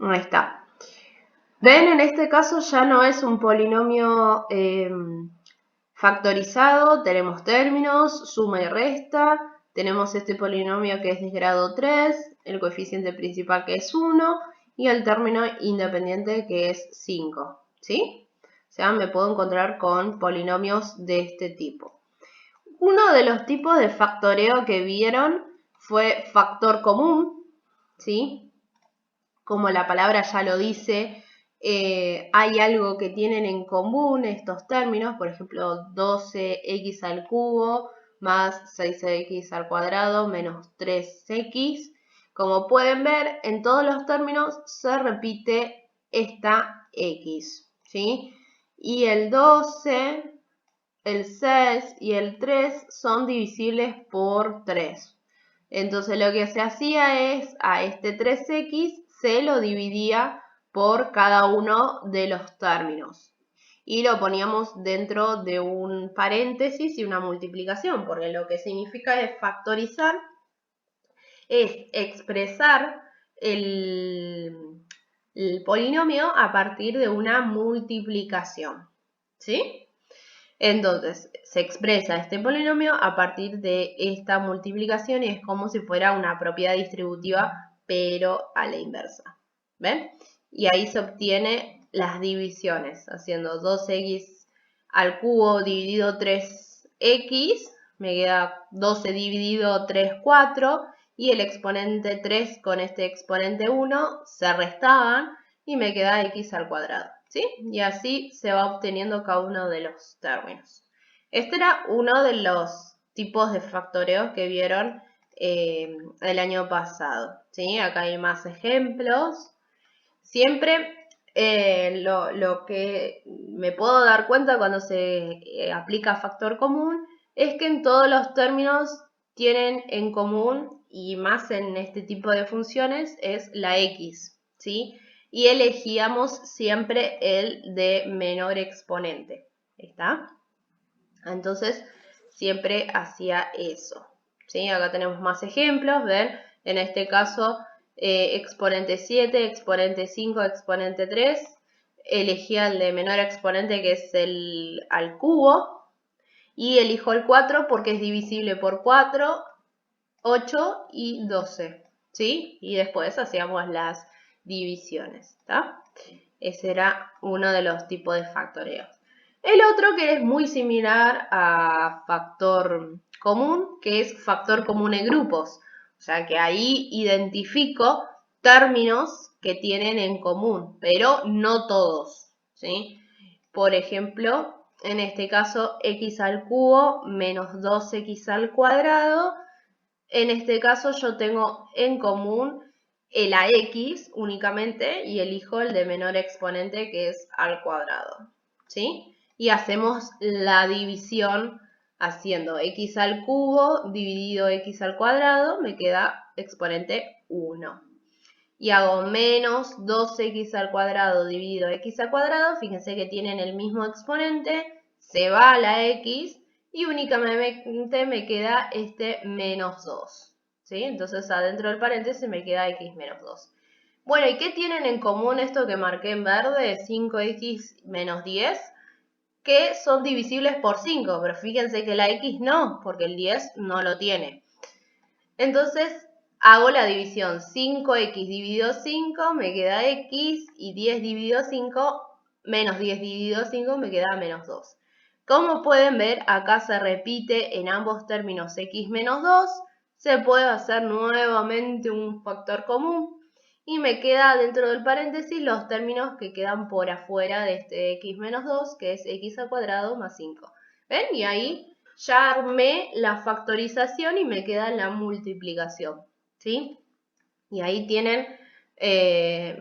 Ahí está. Ven, en este caso ya no es un polinomio factorizado, tenemos términos, suma y resta, tenemos este polinomio que es de grado 3, el coeficiente principal que es 1 y el término independiente que es 5, ¿sí? O sea, me puedo encontrar con polinomios de este tipo. Uno de los tipos de factoreo que vieron fue factor común, ¿sí? Como la palabra ya lo dice, hay algo que tienen en común estos términos, por ejemplo, 12x al cubo más 6x al cuadrado menos 3x. Como pueden ver, en todos los términos se repite esta x, ¿sí? Y el 12, el 6 y el 3 son divisibles por 3. Entonces lo que se hacía es a este 3x se lo dividía por cada uno de los términos y lo poníamos dentro de un paréntesis y una multiplicación, porque lo que significa es factorizar, es expresar el polinomio a partir de una multiplicación, ¿sí? Entonces, se expresa este polinomio a partir de esta multiplicación y es como si fuera una propiedad distributiva, pero a la inversa. ¿Ven? Y ahí se obtiene las divisiones, haciendo 2x al cubo dividido 3x, me queda 12 dividido 3, 4, y el exponente 3 con este exponente 1 se restaban y me queda x al cuadrado. ¿Sí? Y así se va obteniendo cada uno de los términos. Este era uno de los tipos de factoreos que vieron el año pasado. ¿Sí? Acá hay más ejemplos. Siempre lo que me puedo dar cuenta cuando se aplica factor común es que en todos los términos tienen en común, y más en este tipo de funciones, es la x, ¿sí? Y elegíamos siempre el de menor exponente, ¿está? Entonces, siempre hacía eso, ¿sí? Acá tenemos más ejemplos, ¿ven? En este caso, exponente 7, exponente 5, exponente 3. Elegía el de menor exponente, que es el al cubo, y elijo el 4 porque es divisible por 4, 8 y 12, ¿sí? Y después hacíamos las divisiones, ¿está? Ese era uno de los tipos de factoreos. El otro que es muy similar a factor común, que es factor común en grupos. O sea que ahí identifico términos que tienen en común, pero no todos, ¿sí? Por ejemplo, en este caso, x al cubo menos 2x al cuadrado. En este caso yo tengo en común el ax únicamente y elijo el de menor exponente, que es al cuadrado, ¿sí? Y hacemos la división haciendo x al cubo dividido x al cuadrado, me queda exponente 1. Y hago menos 2x al cuadrado dividido x al cuadrado, fíjense que tienen el mismo exponente, se va a la x y únicamente me queda este menos 2, ¿sí? Entonces adentro del paréntesis me queda x menos 2. Bueno, ¿y qué tienen en común esto que marqué en verde? 5x menos 10, que son divisibles por 5, pero fíjense que la x no, porque el 10 no lo tiene. Entonces hago la división, 5x dividido 5 me queda x, y 10 dividido 5, menos 10 dividido 5 me queda menos 2. Como pueden ver, acá se repite en ambos términos x menos 2, se puede hacer nuevamente un factor común y me queda dentro del paréntesis los términos que quedan por afuera de este x menos 2, que es x al cuadrado más 5. ¿Ven? Y ahí ya armé la factorización y me queda la multiplicación, ¿sí? Y ahí tienen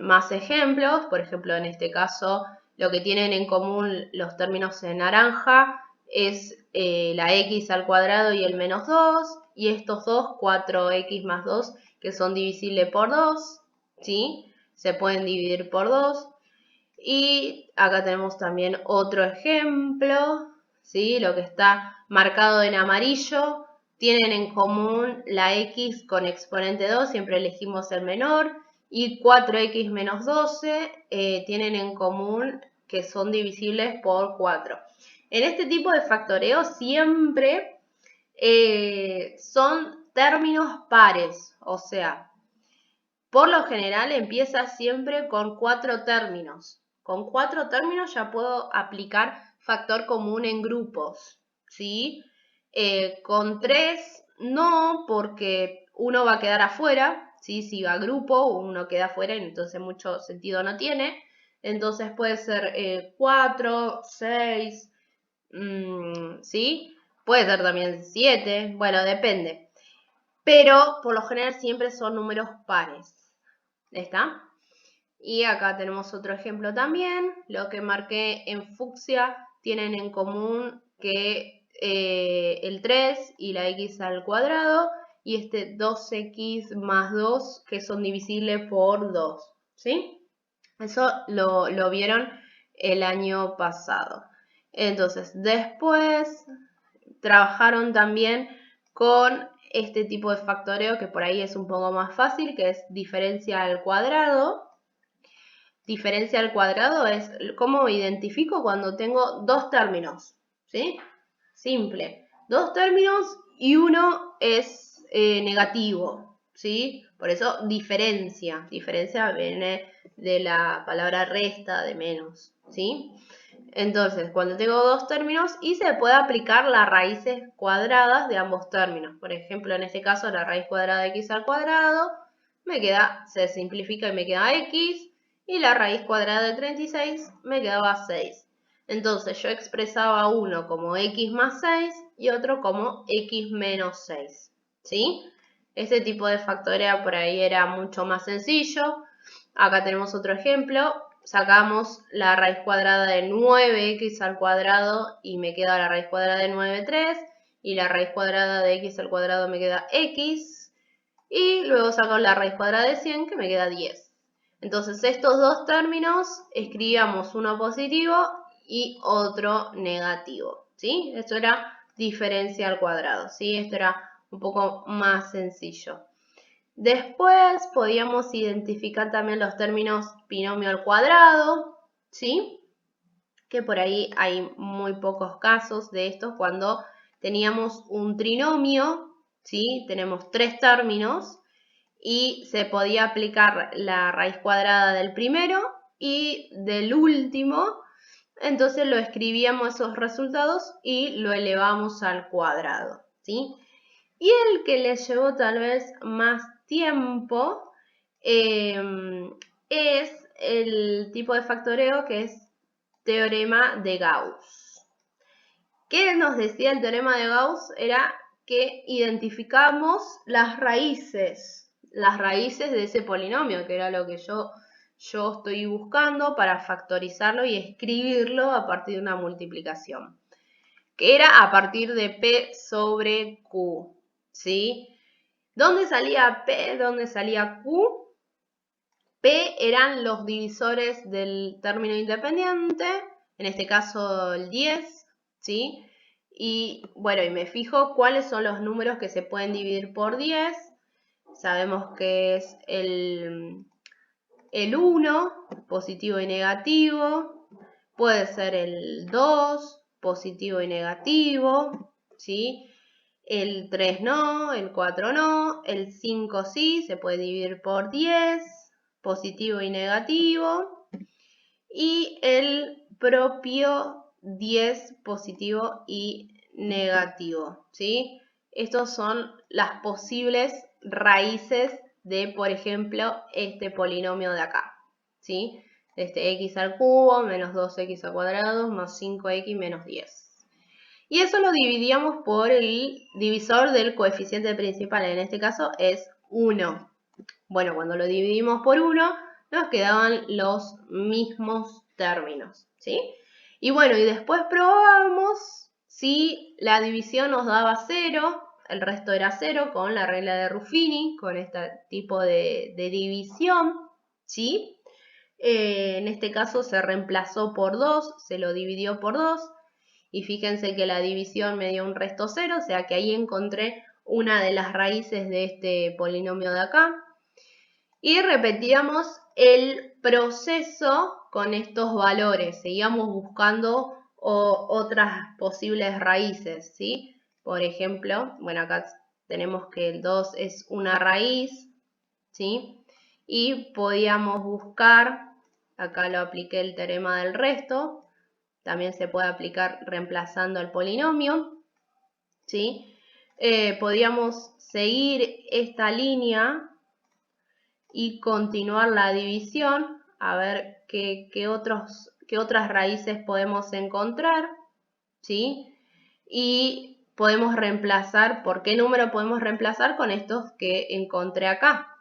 más ejemplos. Por ejemplo, en este caso, lo que tienen en común los términos en naranja es la x al cuadrado y el menos 2, y estos dos, 4x más 2, que son divisibles por 2, ¿sí? Se pueden dividir por 2. Y acá tenemos también otro ejemplo, ¿sí? Lo que está marcado en amarillo, tienen en común la x con exponente 2, siempre elegimos el menor, y 4x menos 12 tienen en común que son divisibles por 4. En este tipo de factoreo siempre son términos pares, o sea, por lo general empieza siempre con 4 términos. Con 4 términos ya puedo aplicar factor común en grupos, ¿sí? Con 3 no, porque uno va a quedar afuera, ¿sí? Si va a grupo, uno queda afuera y entonces mucho sentido no tiene. Entonces puede ser 4, 6, ¿sí? Puede ser también 7, bueno, depende. Pero por lo general siempre son números pares. ¿Está? Y acá tenemos otro ejemplo también. Lo que marqué en fucsia tienen en común que el 3 y la x al cuadrado y este 2x más 2 que son divisibles por 2. ¿Sí? Eso lo vieron el año pasado. Entonces, después trabajaron también con este tipo de factoreo que por ahí es un poco más fácil, que es diferencia al cuadrado. Diferencia al cuadrado es cómo identifico cuando tengo dos términos, ¿sí? Simple. Dos términos y uno es negativo, ¿sí? Por eso diferencia. Diferencia viene de la palabra resta, de menos, ¿sí? Entonces, cuando tengo dos términos y se puede aplicar las raíces cuadradas de ambos términos. Por ejemplo, en este caso, la raíz cuadrada de x al cuadrado se simplifica y me queda x, y la raíz cuadrada de 36 me quedaba 6. Entonces, yo expresaba uno como x más 6 y otro como x menos 6. ¿Sí? Este tipo de factoreo por ahí era mucho más sencillo. Acá tenemos otro ejemplo. Sacamos la raíz cuadrada de 9x al cuadrado y me queda la raíz cuadrada de 9, 3. Y la raíz cuadrada de x al cuadrado me queda x. Y luego saco la raíz cuadrada de 100 que me queda 10. Entonces estos dos términos escribíamos uno positivo y otro negativo. ¿Sí? Esto era diferencia al cuadrado. ¿Sí? Esto era un poco más sencillo. Después podíamos identificar también los términos binomio al cuadrado, ¿sí? Que por ahí hay muy pocos casos de estos cuando teníamos un trinomio, ¿sí? Tenemos tres términos y se podía aplicar la raíz cuadrada del primero y del último, entonces lo escribíamos esos resultados y lo elevamos al cuadrado, ¿sí? Y el que le llevó tal vez más tiempo es el tipo de factoreo que es teorema de Gauss. ¿Qué nos decía el teorema de Gauss? Era que identificamos las raíces de ese polinomio, que era lo que yo estoy buscando para factorizarlo y escribirlo a partir de una multiplicación, que era a partir de P sobre Q. ¿Sí? ¿Dónde salía P? ¿Dónde salía Q? P eran los divisores del término independiente, en este caso el 10, ¿sí? Y bueno, y me fijo cuáles son los números que se pueden dividir por 10. Sabemos que es el 1, positivo y negativo. Puede ser el 2, positivo y negativo, ¿sí? El 3 no, el 4 no, el 5 sí, se puede dividir por 10, positivo y negativo. Y el propio 10 positivo y negativo, ¿sí? Estos son las posibles raíces de, por ejemplo, este polinomio de acá, ¿sí? Este x al cubo menos 2x al cuadrado más 5x menos 10. Y eso lo dividíamos por el divisor del coeficiente principal, en este caso es 1. Bueno, cuando lo dividimos por 1, nos quedaban los mismos términos, ¿sí? Y bueno, y después probábamos si la división nos daba 0, el resto era 0 con la regla de Ruffini, con este tipo de división, ¿sí? En este caso se reemplazó por 2, se lo dividió por 2. Y fíjense que la división me dio un resto 0, o sea que ahí encontré una de las raíces de este polinomio de acá. Y repetíamos el proceso con estos valores. Seguíamos buscando otras posibles raíces, ¿sí? Por ejemplo, bueno, acá tenemos que el 2 es una raíz, ¿sí? Y podíamos buscar, acá lo apliqué el teorema del resto, también se puede aplicar reemplazando el polinomio, ¿sí? Podíamos seguir esta línea y continuar la división, a ver qué otras raíces podemos encontrar, ¿sí? Y podemos reemplazar, ¿por qué número podemos reemplazar? Con estos que encontré acá,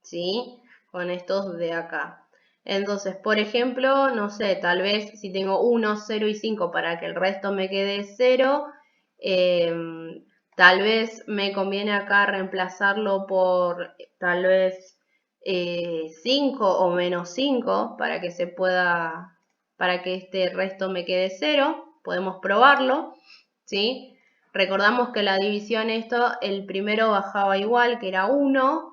¿sí? Con estos de acá. Entonces, por ejemplo, no sé, tal vez si tengo 1, 0 y 5 para que el resto me quede 0, tal vez me conviene acá reemplazarlo por tal vez 5 o menos 5 para que para que este resto me quede 0. Podemos probarlo, ¿sí? Recordamos que la división el primero bajaba igual, que era 1.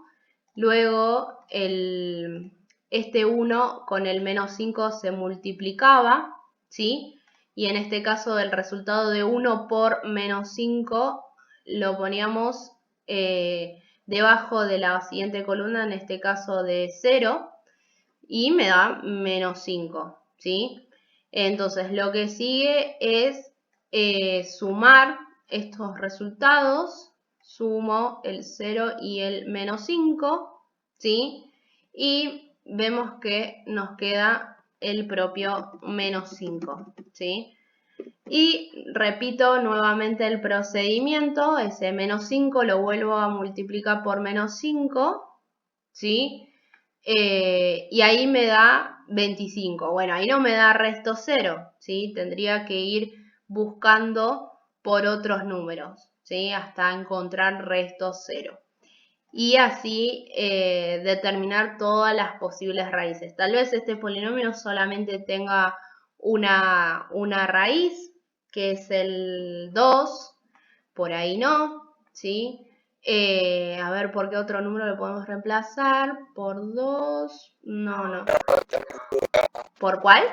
Luego este 1 con el menos 5 se multiplicaba, ¿sí? Y en este caso el resultado de 1 por menos 5 lo poníamos debajo de la siguiente columna, en este caso de 0, y me da menos 5, ¿sí? Entonces lo que sigue es sumar estos resultados. Sumo el 0 y el menos 5, ¿sí? Y vemos que nos queda el propio menos 5, ¿sí? Y repito nuevamente el procedimiento, ese menos 5 lo vuelvo a multiplicar por menos 5, ¿sí? Y ahí me da 25. Bueno, ahí no me da resto 0, ¿sí? Tendría que ir buscando por otros números, ¿sí? Hasta encontrar resto 0. Y así determinar todas las posibles raíces. Tal vez este polinomio solamente tenga una raíz, que es el 2, por ahí no, ¿sí? A ver, ¿por qué otro número lo podemos reemplazar? ¿Por 2? No. ¿Por cuál?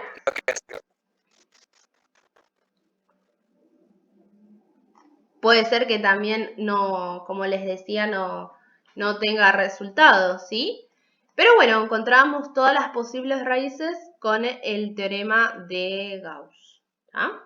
Puede ser que también no, como les decía, no tenga resultados, ¿sí? Pero bueno, encontramos todas las posibles raíces con el teorema de Gauss, ¿ah?